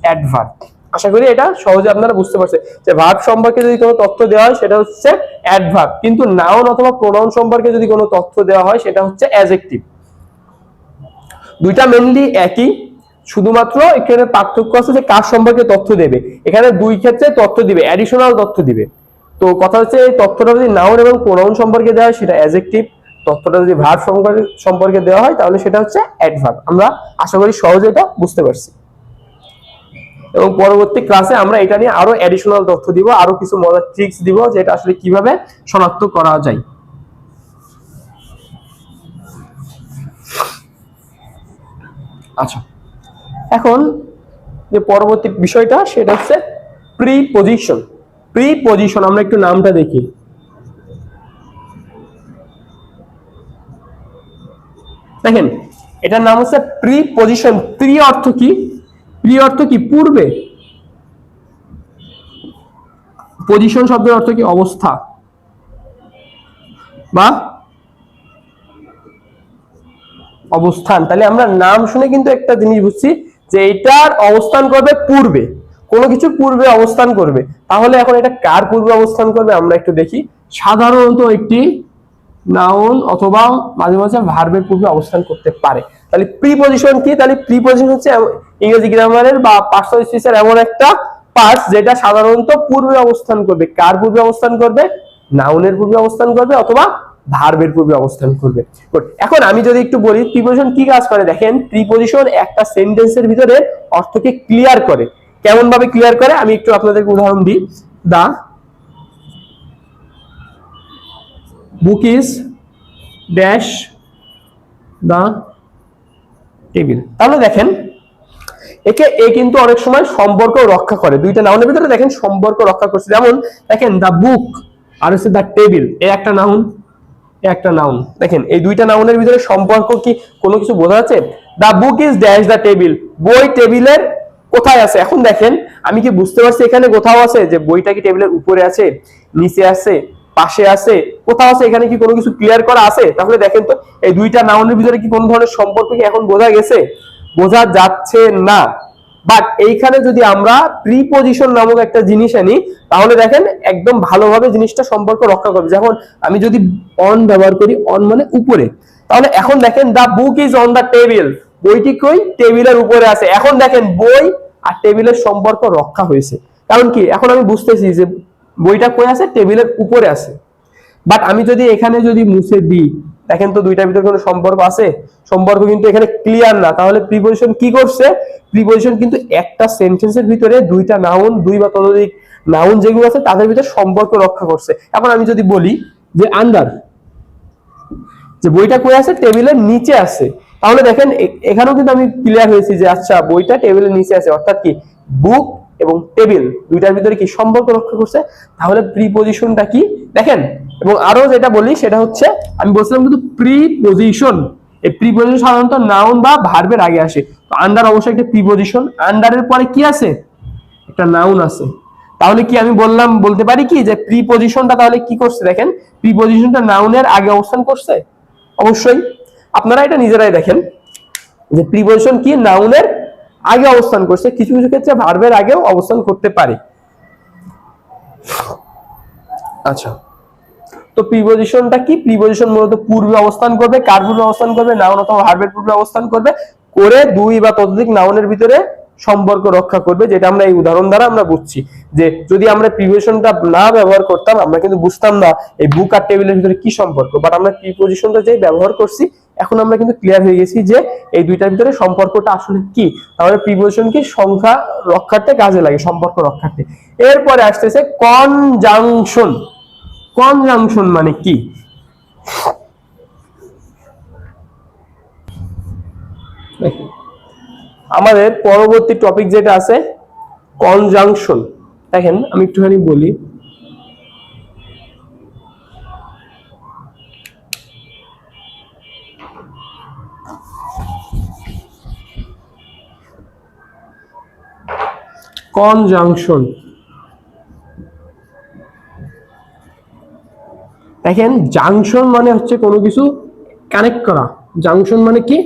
Speaker 1: অ্যাডভার্ব। আশা করি এটা সহজে আপনারা বুঝতে পারছেন যে ভার্ব সম্পর্কে যদি কোনো তথ্য দেওয়া হয় সেটা হচ্ছে অ্যাডভার্ব, কিন্তু নাউন অথবা প্রোনাউন সম্পর্কে যদি কোনো তথ্য দেওয়া হয় সেটা হচ্ছে অ্যাডজেক্টিভ। দুইটা মেনলি একই, শুধুমাত্র এখানে পার্থক্য আছে যে কার সম্পর্কে তথ্য দেবে। এখানে দুই ক্ষেত্রে তথ্য দিবে, অ্যাডিশনাল তথ্য দিবে। তো কথা হচ্ছে এই তথ্যটা যদি নাউন এবং প্রোনাউন সম্পর্কে দেওয়া হয় সেটা অ্যাডজেক্টিভ, তথ্যটা যদি ভার্ব সম্পর্কে দেওয়া হয় তাহলে সেটা হচ্ছে অ্যাডভার্ব। আমরা আশা করি সহজে এটা বুঝতে পারছি, এবং পরবর্তী ক্লাসে আমরা এটা নিয়ে আরো অ্যাডিশনাল তথ্য দিব, আরো কিছু মজার ট্রিক্স দিব যে এটা আসলে কিভাবে শনাক্ত করা যায়। আচ্ছা, এখন যে পরবর্তী বিষয়টা সেটা হচ্ছে প্রিপজিশন। প্রিপজিশন আমরা একটু নামটা দেখি। দেখেন এটার নাম হচ্ছে প্রিপজিশন। প্রি অর্থ কি? প্রি অর্থ কি? পূর্বে। পজিশন শব্দের অর্থ কি? অবস্থা বা অবস্থান। তাহলে আমরা নাম শুনে কিন্তু একটা জিনিস বুঝছি যে এটার অবস্থান করবে পূর্বে, কোনো কিছু পূর্বে অবস্থান করবে। তাহলে এখন এটা কার পূর্বে অবস্থান করবে আমরা একটু দেখি। সাধারণত একটি নাউন অথবা মাঝে মাঝে ভার্বের পূর্বে অবস্থান করতে পারে। তাহলে প্রিপজিশন কি? তাহলে প্রিপজিশন হচ্ছে ইংরেজি গ্রামারের বা পার্সোনাল স্পিচের এমন একটা পার্টস যেটা সাধারণত পূর্বে অবস্থান করবে। কার পূর্বে অবস্থান করবে? নাউনের পূর্বে অবস্থান করবে অথবা ভার্বের পূর্বে অবস্থান করবে। এখন আমি যদি একটু বলি প্রিপজিশন কি কাজ করে, দেখেন প্রিপজিশন একটা সেন্টেন্সের ভিতরে অর্থকে ক্লিয়ার করে। কেমন ভাবে ক্লিয়ার করে আমি একটু আপনাদেরকে উদাহরণ দিই। The book is dash the table. তাহলে দেখেন এ কিন্তু অনেক সময় সম্পর্ক রক্ষা করে। দুইটা নাউনের ভিতরে দেখেন সম্পর্ক রক্ষা করছে। যেমন দেখেন দা বুক আর হচ্ছে দা টেবিল, এ একটা নাউন, একটা নাউন। দেখেন এই দুইটা নাউনের ভিতরে সম্পর্ক কি কোনো কিছু বোঝা যাচ্ছে? The book is dash the table, বই টেবিলের কোথায় আছে? এখন দেখেন আমি কি বুঝতে পারছি এখানে কোথাও আছে যে বইটা কি টেবিলের উপরে আছে, নিচে আছে, পাশে আছে, কোথাও আছে? এখানে কি কোনো কিছু ক্লিয়ার করা আছে? তাহলে দেখেন তো এই দুইটা নাউনের ভিতরে কি কোনো ধরনের সম্পর্ক কি এখন বোঝা গেছে? বোঝা যাচ্ছে না। বাট এইখানে যদি আমরা প্রিপজিশন নামক একটা জিনিস আনি তাহলে দেখেন একদম ভালোভাবে জিনিসটা সম্পর্ক রক্ষা করবে। যখন আমি যদি অন ব্যবহার করি, অন মানে উপরে, তাহলে এখন দেখেন the book is on the table, বইটি কই? টেবিলের উপরে আছে। এখন দেখেন বই আর টেবিলের সম্পর্ক রক্ষা হয়েছে। কারণ কি? এখন আমি বুঝতেছি যে বইটা কই আছে? টেবিলের উপরে আছে। বাট আমি যদি এখানে যদি মুছে দিই, দেখেন তো দুইটার ভিতরে কোনো সম্পর্ক আছে? সম্পর্ক কিন্তু এখানে ক্লিয়ার না। তাহলে প্রিপজিশন কি করছে? প্রিপজিশন কিন্তু একটা সেন্টেন্সের ভিতরে দুইটা নাউন, দুই বা ততোধিক নাউন যেগুলো আছে তাদের ভিতরে সম্পর্ক রক্ষা করছে। এখন আমি যদি বলি যে আন্ডার, যে বইটা কই আছে? টেবিলের নিচে আছে। তাহলে দেখেন এখানেও কিন্তু আমি ক্লিয়ার হয়েছি যে আচ্ছা বইটা টেবিলের নিচে আছে, অর্থাৎ কি বুক এবং টেবিল দুইটার ভিতরে কি সম্পর্ক রক্ষা করছে। তাহলে প্রিপজিশনটা কি দেখেন। এবং আরো যেটা বলি সেটা হচ্ছে আমি বলছিলাম কিন্তু প্রিপজিশন, এই প্রিপজিশন সাধারণত নাউন বা ভার্বের আগে আসে। তো আন্ডার অবশ্যই একটা প্রিপজিশন, আন্ডারের পরে কি আছে? একটা নাউন আছে। তাহলে কি আমি বলতে পারি কি যে প্রিপজিশনটা তাহলে কি করছে? দেখেন প্রিপজিশনটা নাউনের আগে অবস্থান করছে। অবশ্যই আপনারা এটা নিজেরাই দেখেন যে প্রিপজিশন কি নাউনের আগে অবস্থান করছে, কিছু কিছু ক্ষেত্রে ভার্বের আগেও অবস্থান করতে পারে। আচ্ছা, তো প্রিপজিশনটা কি? প্রিপজিশন মূলত পূর্বে অবস্থান করবে। কার পূর্বে অবস্থান করবে? নাউন অথবা ভার্বের পূর্বে অবস্থান করবে, করে দুই বা ততোধিক নাউনের ভিতরে সম্পর্ক রক্ষা করবে। যেটা আমরা এই উদাহরণ দ্বারা আমরা বুঝছি যে যদি আমরা প্রিপজিশনটা না ব্যবহার করতাম আমরা কিন্তু বুঝতাম না এই বুক আর টেবিলের ভিতরে কি সম্পর্ক। বাট আমরা প্রিপজিশনটা যেই ব্যবহার করছি এখন আমরা কিন্তু ক্লিয়ার হয়ে গেছি যে এই দুইটার ভিতরে সম্পর্কটা আসলে কি। তাহলে প্রিপজিশন কি সংখ্যা রক্ষার্থে কাজে লাগে, সম্পর্ক রক্ষার্থে। এরপরে আসতেছে কনজাংশন। কনজাংশন মানে কি? আমাদের পরবর্তী টপিক যেটা আছে কনজাংশন। দেখেন আমি একটুখানি বলি, কনজাংশন দেখেন জাংশন মানে হচ্ছে কোনো কিছু কানেক্ট করা। জাংশন মানে কি?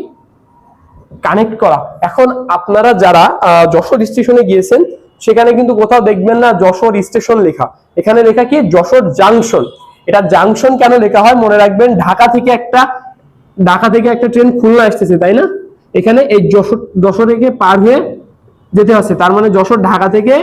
Speaker 1: কানেক্ট করা। এখন আপনারা যারা যশোর স্টেশনে গিয়েছেন সেখানে কিন্তু কোথাও দেখবেন না যশোর স্টেশন লেখা, এখানে লেখা কি যশোর জাংশন। এটা জাংশন কেন লেখা হয় মনে রাখবেন, ঢাকা থেকে একটা ট্রেন খুলনা আসতেছে তাই না, এখানে এই যশোর থেকে পার হয়ে যেতে হচ্ছে, তার মানে যশোর ঢাকা থেকে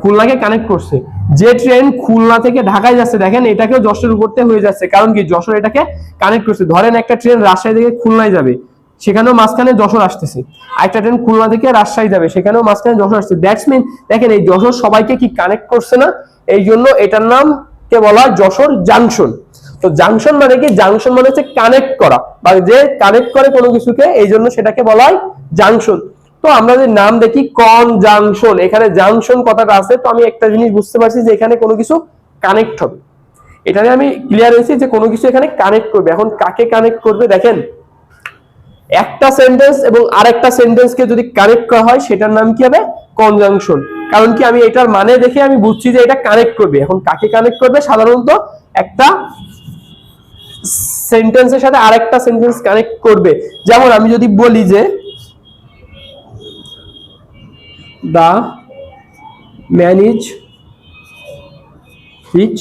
Speaker 1: খুলনাকে কানেক্ট করছে। যে ট্রেন খুলনা থেকে ঢাকায় যাচ্ছে দেখেন এটাকেও যশোরের উপর থেকে হয়ে যাচ্ছে, কারণ কি যশোর এটাকে কানেক্ট করছে। ধরেন একটা ট্রেন রাজশাহী থেকে খুলনায় যাবে, সেখানেও মাঝখানে যশোর আসতেছে, আরেকটা ট্রেন খুলনা থেকে রাজশাহী যাবে, সেখানেও মাঝখানে যশোর আসছে। দ্যাটস মিন দেখেন এই যশোর সবাইকে কি কানেক্ট করছে না, এই জন্য এটার নাম কে বলা হয় যশোর জাংশন। তো জাংশন মানে কি? জাংশন মানে হচ্ছে কানেক্ট করা, বা যে কানেক্ট করে কোনো কিছুকে, এই জন্য সেটাকে বলা হয় জাংশন। তো আমরা যে নাম দেখি কনজাংশন, এখানে জাংশন কথাটা আছে, তো আমি একটা জিনিস বুঝতে পারছি যে এখানে কোনো কিছু কানেক্ট হবে, এটাতে আমি ক্লিয়ার হয়েছি যে কোনো কিছু এখানে কানেক্ট করবে। এখন কাকে কানেক্ট করবে? দেখেন একটা সেন্টেন্স এবং আরেকটা সেন্টেন্সকে যদি কানেক্ট করা হয় সেটার নাম কি হবে? কনজাংশন। কারণ কি আমি এটার মানে দেখে আমি বুঝছি যে এটা কানেক্ট করবে। এখন কাকে কানেক্ট করবে? সাধারণত একটা সেন্টেন্সের সাথে আরেকটা সেন্টেন্স কানেক্ট করবে। যেমন আমি যদি বলি যে দা ম্যান ইজ রিচ,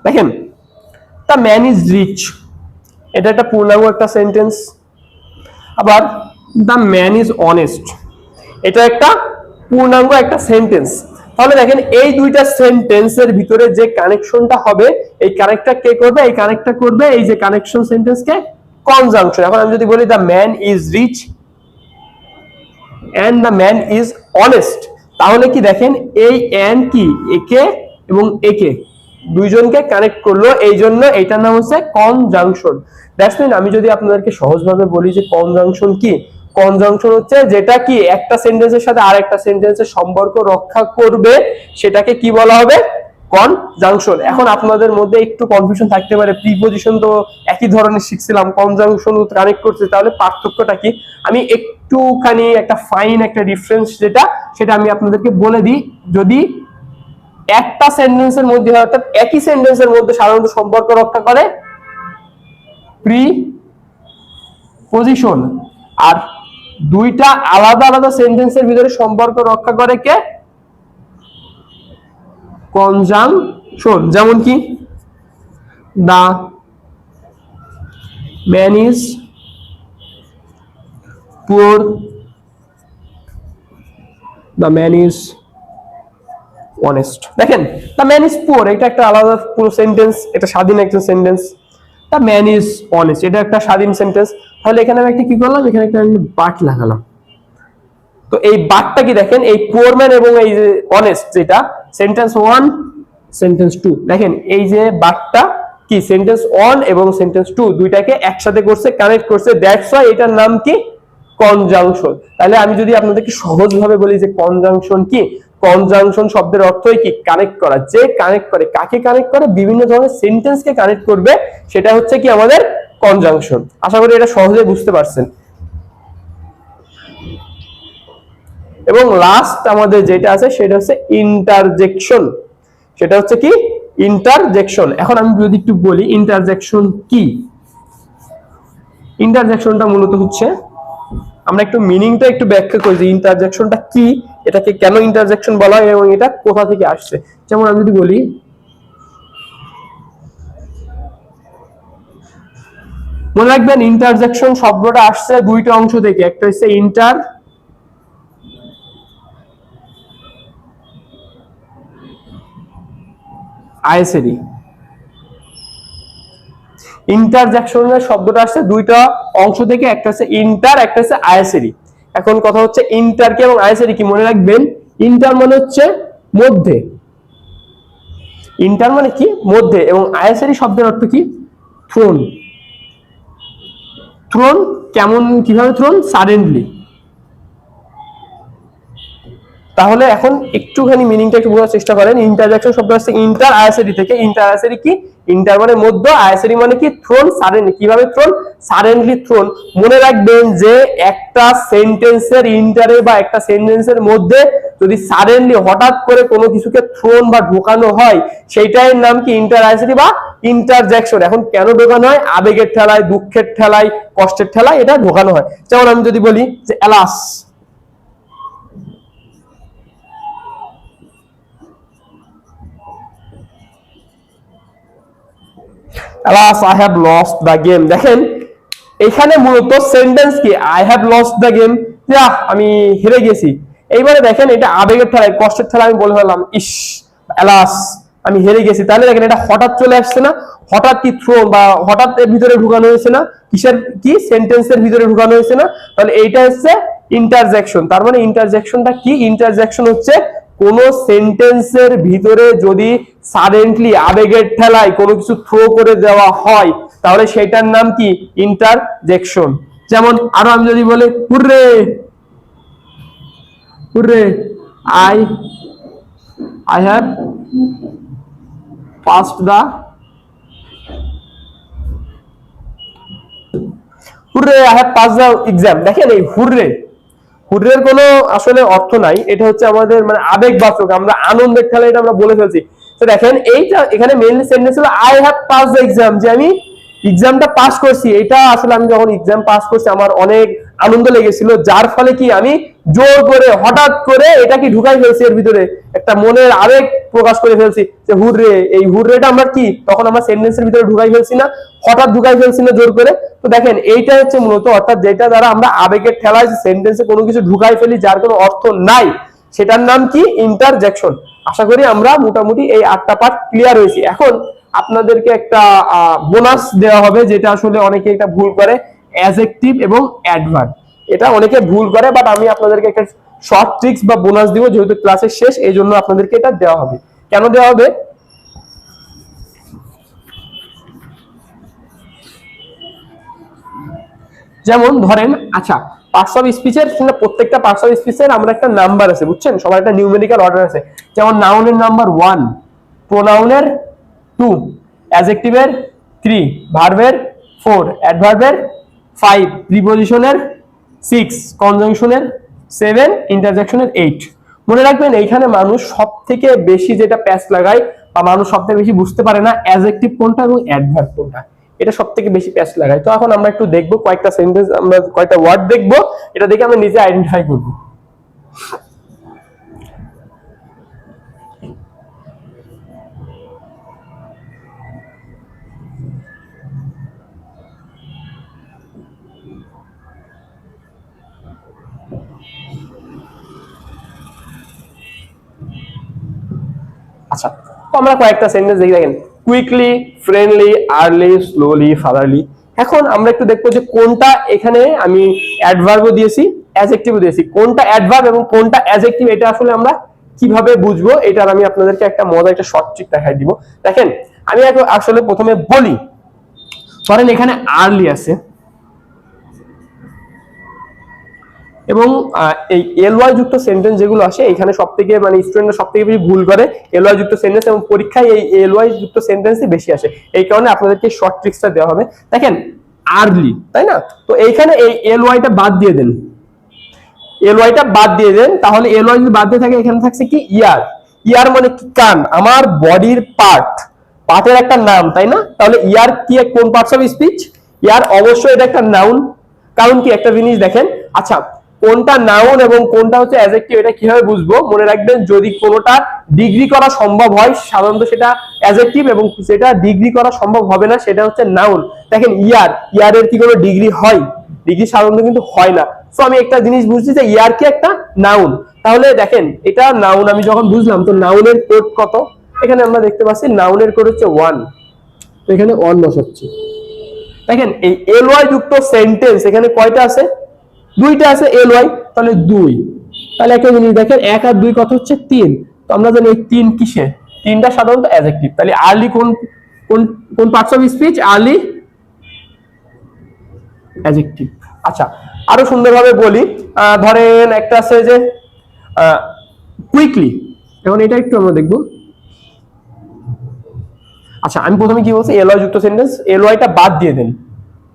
Speaker 1: দেখেন দ্য ম্যান ইজ রিচ, এটা একটা পূর্ণাঙ্গ একটা সেন্টেন্স। আবার দ্য ম্যান ইজ অনেস্ট, এটা একটা পূর্ণাঙ্গ একটা সেন্টেন্স। তাহলে দেখেন এই দুইটা সেন্টেন্সের ভিতরে যে কানেকশনটা হবে, এই কানেক্টটা কে করবে? এই কানেক্টটা করবে এই যে কানেকশন সেন্টেন্সকে কনজাংশন। এখন আমি যদি বলি the man is rich and the man is honest, তাহলে কি দেখেন এই এন্ড কি একে এবং একে দুইজনকে কানেক্ট করলো, এই জন্য এটার নাম হচ্ছে কনজাংশন। দ্যাটস মিন আমি যদি আপনাদেরকে সহজভাবে বলি যে কনজাংশন কি, কনজাংশন হচ্ছে যেটা কি একটা সেন্টেন্সের সাথে আরেকটা সেন্টেন্সের সম্পর্ক রক্ষা করবে, সেটাকে কি বলা হবে? কনজাংশন। এখন আপনাদের মধ্যে একটু কনফিউশন থাকতে পারে, প্রিপজিশন তো একই ধরনের শিখছিলাম, কনজাংশন কানেক্ট করছে, তাহলে পার্থক্যটা কি? আমি একটুখানি একটা ফাইন একটা ডিফারেন্স সেটা আমি আপনাদেরকে বলে দিই। যদি একটা সেন্টেন্সের মধ্যে অর্থাৎ একই সেন্টেন্সের মধ্যে সাধারণত সম্পর্ক রক্ষা করে প্রিপজিশন, আর দুইটা আলাদা আলাদা সেন্টেন্সের ভিতরে সম্পর্ক রক্ষা করে কে? কনজাংশন। যেমন কি the man is poor, the man is honest. দেখেন দ্য ম্যান ইজ পুয়ার এটা একটা আলাদা পুরো সেন্টেন্স, এটা স্বাধীন একটা sentence. The man is honest এটা একটা স্বাধীন সেন্টেন্স। তাহলে এখানে আমি একটা কি করলাম? এখানে একটা বাট লাগালাম। তো এই বাটটা কি দেখেন এই পুয়ার ম্যান এবং এই যে অনেস্ট, যেটা সেন্টেন্স 1 সেন্টেন্স 2, দেখেন এই যে বাটটা কি সেন্টেন্স 1 এবং সেন্টেন্স 2 দুইটাকে একসাথে করছে, কানেক্ট করছে। দ্যাটস ওয়াই এটার নাম কি? কনজাংশন। তাহলে আমি যদি আপনাদেরকে সহজভাবে বলি যে কনজাংশন কি, কনজাংশন শব্দের অর্থই কি? কানেক্ট করা। যে কানেক্ট করে, কাকে কানেক্ট করে? বিভিন্ন ধরনের সেন্টেন্সকে কানেক্ট করবে, সেটা হচ্ছে কি আমাদের কনজাংশন। আশা করি এটা সহজে বুঝতে পারছেন। এবং লাস্ট আমাদের যেটা আছে সেটা হচ্ছে ইন্টারজেকশন। সেটা হচ্ছে কি? ইন্টারজেকশন। এখন আমি যদি একটু বলি ইন্টারজেকশন কি, ইন্টারজেকশনটা মূলত হচ্ছে, আমরা একটু মিনিংটা একটু ব্যাখ্যা করি যে ইন্টারজেকশনটা কি, এটাকে কেন ইন্টারজেকশন বলা হয় এবং এটা কোথা থেকে আসছে। যেমন আমি যদি বলি মনে রাখবেন ইন্টারজেকশন শব্দটা আসছে দুইটা অংশ থেকে, একটা হচ্ছে ইন্টার আইএসএডি। ইন্টারজেকশনের শব্দটা আসছে দুইটা অংশ থেকে, একটা হচ্ছে ইন্টার, একটা হচ্ছে আইএসএডি। এখন কথা হচ্ছে ইন্টার কি এবং আইএসএডি কি। মনে রাখবেন ইন্টার মানে হচ্ছে মধ্যে, ইন্টার মানে কি? মধ্যে, এবং আইএসএডি শব্দের অর্থ কি? থ্রোন। থ্রোন কিভাবে থ্রোন? সাডেনলি। তাহলে এখন একটুখানি মিনিংটা একটু বোঝার চেষ্টা করেন। ইন্টারজেকশন শব্দ হচ্ছে ইন্টার আয়াসেরি থেকে। ইন্টার আয়াসেরি কি? ইন্টার মানে মধ্য, আয়াসেরি মানে কি? থ্রোন। সাডেনলি, কিভাবে থ্রোন? Suddenly thrown. মনে রাখবেন যে একটা সেন্টেন্সের ইন্টারে বা একটা সেন্টেন্সের মধ্যে যদি সাডেনলি হঠাৎ করে কোনো কিছুকে থ্রোন বা ঢোকানো হয়, সেইটার নাম কি? ইন্টার আয়াসেরি বা ইন্টারজেকশন। এখন কেন ঢোকানো হয়? আবেগের ঠেলায়, দুঃখের ঠেলায়, কষ্টের ঠেলায় এটা ঢোকানো হয়। যেমন আমি যদি বলি যে alas, alas I have lost the game। দেখেন এখানে মূলত সেন্টেন্স কি? I have lost the game, আমি হেরে গেছি। এইবারে দেখেন এটা আবেগের ঠেলায়, কষ্টের ঠেলায় আমি বলে ফেললাম ইস, alas আমি হেরে গেছি। তাহলে দেখেন এটা হঠাৎ চলে আসছে না? হঠাৎ কি থ্রো বা হঠাৎ এর ভিতরে ঢুকানো হয়েছে না? কিসের কি? সেন্টেন্সের ভিতরে ঢুকানো হয়েছে না? তাহলে এইটা হচ্ছে ইন্টারজেকশন। তার মানে ইন্টারজেকশনটা কি? ইন্টারজেকশন হচ্ছে কোন সেন্টেন্সের ভিতরে যদি সাডেনলি আবেগের ঠেলায় কোনো কিছু থ্রো করে দেওয়া হয়, তাহলে সেটার নাম কি? ইন্টারজেকশন। যেমন আরো আমি যদি বলি hurray, hurray I I have passed the, hurray I have passed the exam. দেখেন এই হুররে, হুররের কোনো আসলে অর্থ নাই, এটা হচ্ছে আমাদের মানে আবেগবাচক, আমরা আনন্দের ঠেলায় এটা আমরা বলে ফেলছি। তো দেখেন এইটা এখানে মেইনলি সেন্টেন্স হলো I have pass the exam, যে আমি এক্সামটা পাস করছি। এটা আসলে আমি যখন এক্সাম পাস করছি আমার অনেক আনন্দ লেগেছিল, যার ফলে কি আমি জোর করে হঠাৎ করে এটা কি ঢুকাই ফেলছি, এর ভিতরে একটা মনের আবেগ প্রকাশ করে ফেলছি যে হুররে। এই হুররেটা আমরা কি তখন আমরা সেন্টেন্সের ভিতরে ঢুকাই ফেলছি না? হঠাৎ ঢুকাই ফেলছি না জোর করে? তো দেখেন এইটা হচ্ছে মূলত, অর্থাৎ যেটা দ্বারা আমরা আবেগের ঠেলায় সেন্টেন্সে কোনো কিছু ঢুকাই ফেলি যার কোনো অর্থ নাই, সেটার নাম কি? ইন্টারজেকশন। আশা করি আমরা মোটামুটি এই 8টা পার্ট ক্লিয়ার হয়েছি। এখন আপনাদেরকে একটা বোনাস দেওয়া হবে, যেটা আসলে অনেকে এটা ভুল করে, অ্যাডজেক্টিভ এবং অ্যাডভার্ব। এটা অনেকে ভুল করে, বাট আমি আপনাদেরকে একটা শর্ট ট্রিক্স বা বোনাস দিব, যেহেতু ক্লাসের শেষ এই জন্য আপনাদেরকে এটা দেওয়া হবে। কেন দেওয়া হবে? যেমন ধরেন, আচ্ছা পার্টস অফ স্পিচের প্রত্যেকটা পার্টস অফ স্পিচের আমরা একটা নাম্বার আছে, বুঝছেন? সবার একটা নিউমেরিক্যাল অর্ডার আছে। যেমন নাউনের নাম্বার 1, প্রোনাউনের 2, অ্যাডজেক্টিভের 3, ভার্বের 4, অ্যাডভার্বের 5, প্রিপজিশনের 6, কনজাংশনের 7, ইন্টারজেকশনের 8। মনে রাখবেন এইখানে মানুষ সবথেকে বেশি যেটা প্যাচ লাগায় বা মানুষ সবথেকে বেশি বুঝতে পারে না, অ্যাডজেক্টিভ কোনটা এবং অ্যাডভার্ব কোনটা, এটা সবথেকে বেশি প্যাচ লাগায়। তো এখন আমরা একটু দেখবো কয়েকটা সেন্টেন্স, আমরা কয়েকটা ওয়ার্ড দেখবো, এটা দেখে আমরা নিজে আইডেন্টিফাই করব। আচ্ছা, তো আমরা কয়েকটা সেন্টেন্স দেখি। দেখেন quickly, friendly, early, slowly, fatherly. এখন আমরা একটু দেখবো যে কোনটা এখানে আমি অ্যাডভার্বও দিয়েছি, অ্যাডজেক্টিভও দিয়েছি, কোনটা অ্যাডভার্ব এবং কোনটা অ্যাডজেক্টিভ, এটা আসলে আমরা কিভাবে বুঝবো, এটার আমি আপনাদেরকে একটা মজা একটা শর্ট ট্রিক দেখাই দিব। দেখেন আমি আসলে প্রথমে বলি, ধরেন এখানে আর্লি আছে এবং এই এলওয়াই যুক্ত সেন্টেন্স যেগুলো আসে এখানে সবথেকে মানে স্টুডেন্টরা সবথেকে বেশি ভুল করে এলওয়াই যুক্ত সেন্টেন্স, এবং পরীক্ষায় এই এলওয়াই যুক্ত সেন্টেন্সই বেশি আসে। এই কারণে আপনাদেরকে শর্ট ট্রিক্সটা দেওয়া হবে। দেখেন আর্লি, তাই না? তো এইখানে এই এলওয়াইটা বাদ দিয়ে দেন, এলওয়াইটা বাদ দিয়ে দেন, তাহলে এলওয়াই যদি বাদ দিয়ে থাকে এখানে থাকছে কি? ইয়ার। ইয়ার মানে কি? কান, আমার বডির পার্ট, পার্টের একটা নাম, তাই না? তাহলে ইয়ার কি কোন পার্টস অফ স্পিচ? ইয়ার অবশ্যই এটা একটা নাউন। কারণ কি একটা জিনিস দেখেন, আচ্ছা কোনটা নাউন এবং কোনটা হচ্ছে অ্যাডজেক্টিভ এটা কিভাবে বুঝবো? মনে রাখবেন যদি কোনোটা ডিগ্রি করা সম্ভব হয় সাধারণত সেটা অ্যাডজেক্টিভ, এবং যেটা ডিগ্রি করা সম্ভব হবে না সেটা হচ্ছে নাউন। দেখেন ইয়ার, ইয়ারের কি কোনো ডিগ্রি হয়? ডিগ্রি সাধারণত কিন্তু হয় না। সো আমি একটা জিনিস বুঝছি যে ইয়ার কি একটা নাউন। তাহলে দেখেন এটা নাউন আমি যখন বুঝলাম, তো নাউনের কোড কত? এখানে আমরা দেখতে পাচ্ছি নাউনের কোড হচ্ছে 1, তো এখানে 1 বসাচ্ছি। দেখেন এই এলওয়াই যুক্ত সেন্টেন্স এখানে কয়টা আছে? 2টা আছে এলওয়াই, তাহলে 2। তাহলে একটা জিনিস দেখেন 1 আর 2 কত হচ্ছে? 3। তো আমরা জানি এই 3 কিসে? 3টা সাধারণত অ্যাডজেক্টিভ। তাহলে আর্লি কোন কোন কোন parts of speech? Early adjective. আচ্ছা আরো সুন্দরভাবে বলি, ধরেন একটা আছে যে কুইকলি। এখন এটা একটু আমরা দেখবো। আচ্ছা, আমি প্রথমে কি বলছি, এলওয়াই যুক্ত সেন্টেন্স, এলওয়াইটা বাদ দিয়ে দেন,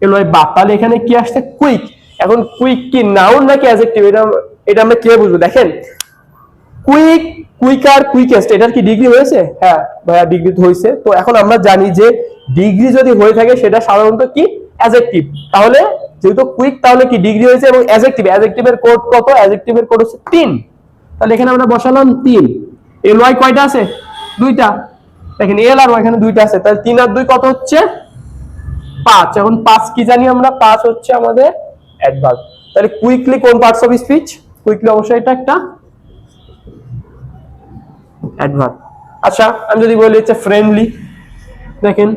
Speaker 1: এলওয়াই বাদ, তাহলে এখানে কি আসছে, কুইক। এখন কুইক কি নাউন নাকি অ্যাডজেক্টিভ, এটা এটা আমরা কিভাবে বুঝবো? দেখেন, কুইক, কুইকার, কুইকেস্ট, এটার কি ডিগ্রি হয়েছে? হ্যাঁ ভাইয়া, ডিগ্রি হয়েছে। তো এখন আমরা জানি যে ডিগ্রি যদি হয়ে থাকে সেটা সাধারণত কি, অ্যাডজেক্টিভ। তাহলে যেহেতু কুইক, তাহলে কি ডিগ্রি হয়েছে, এবং অ্যাডজেক্টিভ, অ্যাডজেক্টিভের কোড কত? অ্যাডজেক্টিভের কোড হচ্ছে 3। তাহলে এখানে আমরা বসালাম 3। এল ওয়াই কয়টা আছে? 2টা। দেখেন এল আর ওয়াই এখানে 2টা আছে, তাহলে 3 আর 2 কত হচ্ছে? 5। এখন 5 কি জানি আমরা? 5 হচ্ছে আমাদের অ্যাডভার্ব। তাহলে কুইকলি কোন পার্টস অফ স্পিচ? কুইকলি অবশ্যই এটা একটা অ্যাডভার্ব। আচ্ছা, আমি যদি বলি হচ্ছে ফ্রেন্ডলি, দেখেন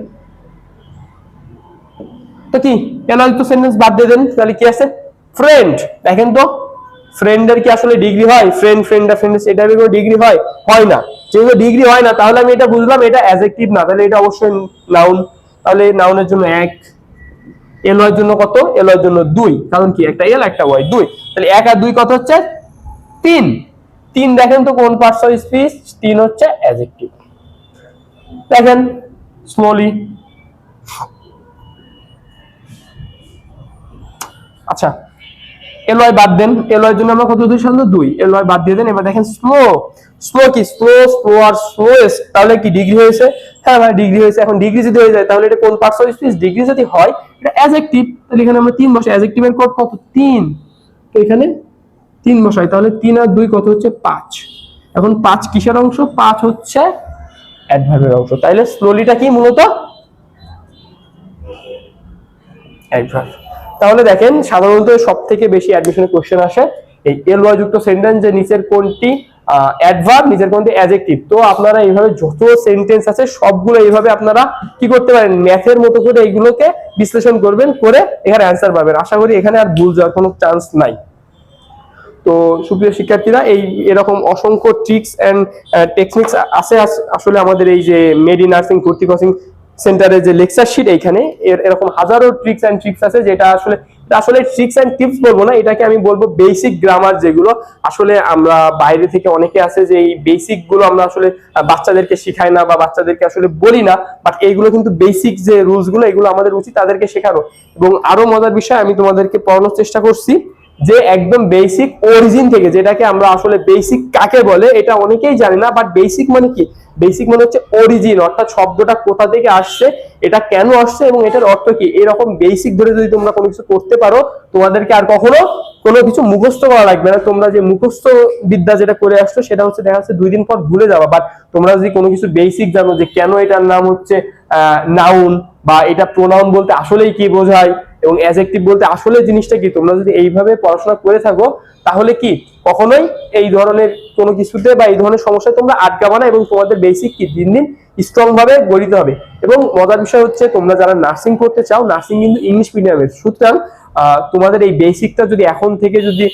Speaker 1: তো কি, এলওয়াই তো সেন্টেন্স বাদ দিয়ে দেন, তাহলে কি আছে? ফ্রেন্ড। দেখেন তো, ফ্রেন্ডের কি আসলে ডিগ্রি হয়? ফ্রেন্ড, ফ্রেন্ডা, ফ্রেন্ডস, এটা কোনো ডিগ্রি হয়? হয় না। যেহেতু ডিগ্রি হয় না, তাহলে আমি এটা বুঝলাম এটা অ্যাডজেক্টিভ না, তাহলে এটা অবশ্যই নাউন। তাহলে নাউনের জন্য 1, এলওয়াই এর জন্য কত? এলওয়াই এর জন্য 2, কারণ কি, একটা এল একটা ওয়াই, 2। তাহলে 1 আর 2 কত হচ্ছে? 3। 3 দেখেন তো কোন পার্টস অফ স্পিচ? 3 হচ্ছে অ্যাডজেক্টিভ। দেখেন স্লোলি। আচ্ছা, এলওয়াই বাদ দেন, এলওয়াই এর জন্য আমরা কত দুই সামনে 2, এলওয়াই বাদ দিয়ে দেন। এবার দেখেন স্লো, স্লো কি, স্লো, স্লো আর স্লোয়েস্ট, তাহলে কি ডিগ্রি হয়েছে? হ্যাঁ ভাই, ডিগ্রি হয়েছে। এখন ডিগ্রি যদি হয়ে যায়, তাহলে এটা কোন পার্টস অফ স্পিচ? ডিগ্রি যদি হয়, এটা অ্যাডজেক্টিভ। তাহলে এখানে আমরা 3 বসাই, অ্যাডজেক্টিভের কোড কত? 3। তো এখানে 3 বসাই, তাহলে 3 আর 2 কত হচ্ছে? 5। এখন 5 কিসের অংশ? 5 হচ্ছে অ্যাডভার্বের অংশ। তাইলে স্লোলিটা কি মূলত? অ্যাডভার্ব। তাহলে দেখেন, সাধারণত সব থেকে বেশি অ্যাডমিশনে কোশ্চেন আসে এই এলওয়াই যুক্ত সেন্টেন্স, যে নিচের কোনটি অ্যাডভার্ব, নিচের কোনটি অ্যাডজেক্টিভ। তো আপনারা এইভাবে যত সেন্টেন্স আছে সবগুলো এইভাবে আপনারা কি করতে পারেন, ম্যাথের মতো করে এইগুলোকে বিশ্লেষণ করবেন, করে এখানে অ্যান্সার পাবেন। আশা করি এখানে আর ভুল যাওয়ার কোনো চান্স নাই। তো সুপ্রিয় শিক্ষার্থীরা, এই এরকম অসংখ্য ট্রিক্স এন্ড টেকনিক্স আছে আসলে আমাদের এই যে মেডি নার্সিং ভর্তি কোচিং সেন্টারে যে লেকচার শিট, এইখানে এরকম হাজারো ট্রিক্স এন্ড টিপস আছে, যেটা আসলে আসলে ট্রিক্স এন্ড টিপস বলবো না, এটাকে আমি বলবো বেসিক গ্রামার, যেগুলো আসলে আমরা বাইরে থেকে অনেকে আছে যে এই বেসিক গুলো আমরা আসলে বাচ্চাদেরকে শিখাই না বা বাচ্চাদেরকে আসলে বলি না, বাট এইগুলো কিন্তু বেসিক যে রুলস গুলো, এগুলো আমাদের উচিত তাদেরকে শেখানো। এবং আরো মজার বিষয়, আমি তোমাদেরকে পড়ানোর চেষ্টা করছি যে একদম বেসিক অরিজিন থেকে, যেটাকে আমরা আসলে বেসিক কাকে বলে এটা অনেকেই জানে না, বাট বেসিক মানে কি? বেসিক মানে হচ্ছে অরিজিন, অর্থাৎ শব্দটা কোথা থেকে আসছে, এটা কেন আসছে এবং এটার অর্থ কি। এরকম বেসিক ধরে যদি তোমরা কোনো কিছু করতে পারো, তোমাদেরকে আর কখনো কোনো কিছু মুখস্থ করা লাগবে না। তোমরা যে মুখস্থ বিদ্যা যেটা করে আসছো, সেটা হচ্ছে দেখা যাচ্ছে 2 দিন পর ভুলে যাওয়া। বাট তোমরা যদি কোনো কিছু বেসিক জানো, যে কেন এটার নাম হচ্ছে নাউন, বা এটা প্রোনাউন বলতে আসলেই কি বোঝায়, এবং অ্যাডজেক্টিভ বলতে আসলে জিনিসটা কি, তোমরা যদি এইভাবে পড়াশোনা করে থাকো, তাহলে কি কখনোই এই ধরনের কোনো কিছুতে বা এই ধরনের সমস্যায় তোমরা আটকাবে না, এবং তোমাদের বেসিক কি দিন দিন স্ট্রং ভাবে গড়িতে হবে। এবং মজার বিষয় হচ্ছে, তোমরা যারা নার্সিং করতে চাও, নার্সিং কিন্তু ইংলিশ মিডিয়ামের, সুতরাং তোমাদের এই বেসিকটা যদি এখন থেকে যদি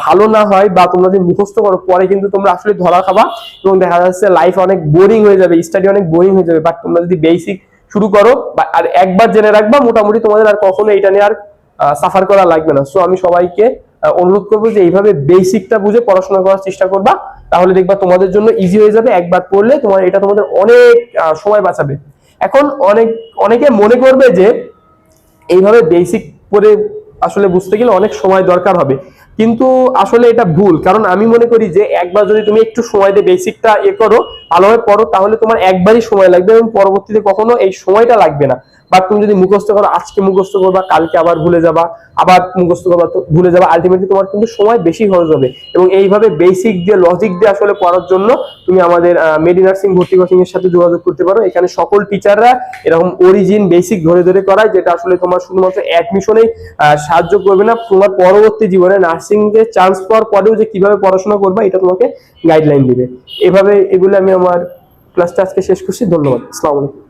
Speaker 1: ভালো না হয়, বা তোমরা যদি মুখস্থ করো, পরে কিন্তু তোমরা আসলে ধরা খাবা, এবং দেখা যাচ্ছে লাইফ অনেক বোরিং হয়ে যাবে, স্টাডি অনেক বোরিং হয়ে যাবে। বাট তোমরা যদি বেসিক শুরু করো, আর একবার জেনে রাখবা, মোটামুটি তোমাদের আর কখনো এটা নিয়ে আর সাফার করা লাগবে না। সো আমি সবাইকে অনুরোধ করবো যে এইভাবে বেসিকটা বুঝে পড়াশোনা করার চেষ্টা করবা, তাহলে দেখবা তোমাদের জন্য ইজি হয়ে যাবে। একবার পড়লে এটা তোমাদের অনেক সময় বাঁচাবে। এখন অনেকে মনে করবে যে এইভাবে বেসিক পড়ে আসলে বুঝতে গেলে অনেক সময় দরকার হবে, কিন্তু আসলে এটা ভুল। কারণ আমি মনে করি যে একবার যদি তুমি একটু সময় দিয়ে বেসিকটা করো, ভালোভাবে পড়ো, তাহলে তোমার একবারই সময় লাগবে এবং পরবর্তীতে কখনো এই সময়টা লাগবে না। বাট তুমি যদি মুখস্থ করো, আজকে মুখস্থ করবা, কালকে আবার ভুলে যাবা, আবার মুখস্থ করবা, তো ভুলে যাবা, আলটিমেটলি তোমার কিন্তু সময় বেশি খরচ হবে। এবং এইভাবে বেসিক দিয়ে, লজিক দিয়ে আসলে পড়ার জন্য তুমি আমাদের মেডি নার্সিং ভর্তি কোচিং এর সাথে যোগাযোগ করতে পারো। এখানে সকল টিচাররা এরকম অরিজিন বেসিক ধরে ধরে করায়, যেটা আসলে তোমার শুধুমাত্র অ্যাডমিশনেই সাহায্য করবে না, তোমার পরবর্তী জীবনে নার্সিং এ চান্স পাওয়ার পরেও যে কিভাবে পড়াশোনা করবা, এটা তোমাকে গাইডলাইন দিবে। এভাবে এগুলো আমি আমার ক্লাসটা আজকে শেষ করছি। ধন্যবাদ। আসসালামু আলাইকুম।